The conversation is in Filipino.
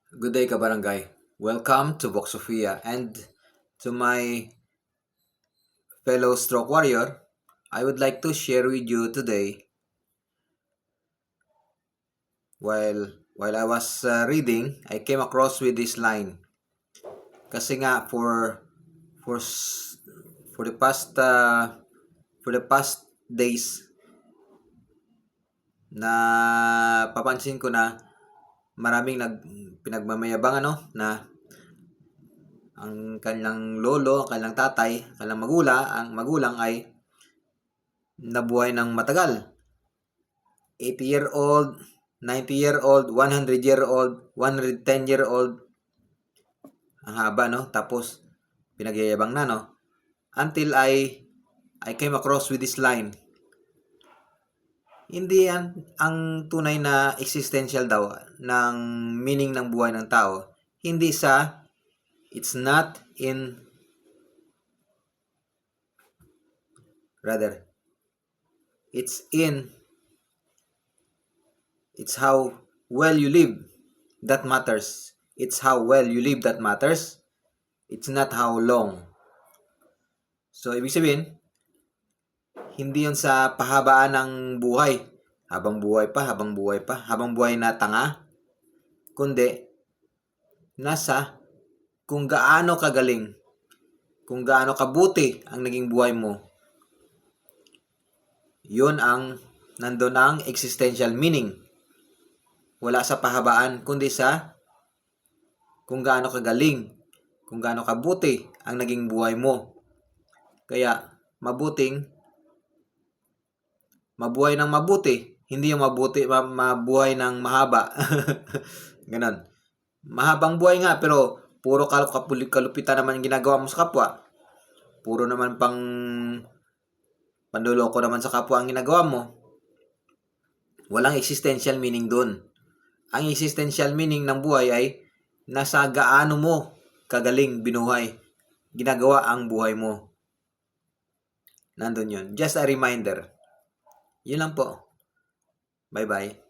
Good day, Kabarangay. Welcome to Vox Sofia, and to my fellow stroke warrior, I would like to share with you today. While I was reading, I came across with this line. Kasi nga for for the past days na papansin ko na maraming pinagmamayabang na ang kanilang lolo, ang kanilang tatay, ang kanilang magulang ay nabuhay ng matagal. 80-year-old, 90-year-old, 100-year-old, 110-year-old. Ang haba, no? Tapos, pinagyayabang na, no? Until I came across with this line. Hindi yan ang tunay na existential daw ng meaning ng buhay ng tao. Hindi it's not in, rather, it's how well you live that matters. It's how well you live that matters. It's not how long. So, ibig sabihin, hindi yun sa pahabaan ng buhay. Habang buhay na tanga. Kundi, nasa kung gaano kagaling, kung gaano kabuti ang naging buhay mo. Yun ang nandun ang existential meaning. Wala sa pahabaan, kundi sa kung gaano kagaling, kung gaano kabuti ang naging buhay mo. Kaya, mabuhay ng mabuti, hindi yung mabuhay ng mahaba. Ganon. Mahabang buhay nga, pero puro kalupitan naman ginagawa mo sa kapwa. Puro naman panduloko naman sa kapwa ang ginagawa mo. Walang existential meaning dun. Ang existential meaning ng buhay ay nasa gaano mo kagaling ginagawa ang buhay mo. Nandun yun. Just a reminder. Yun lang po. Bye-bye.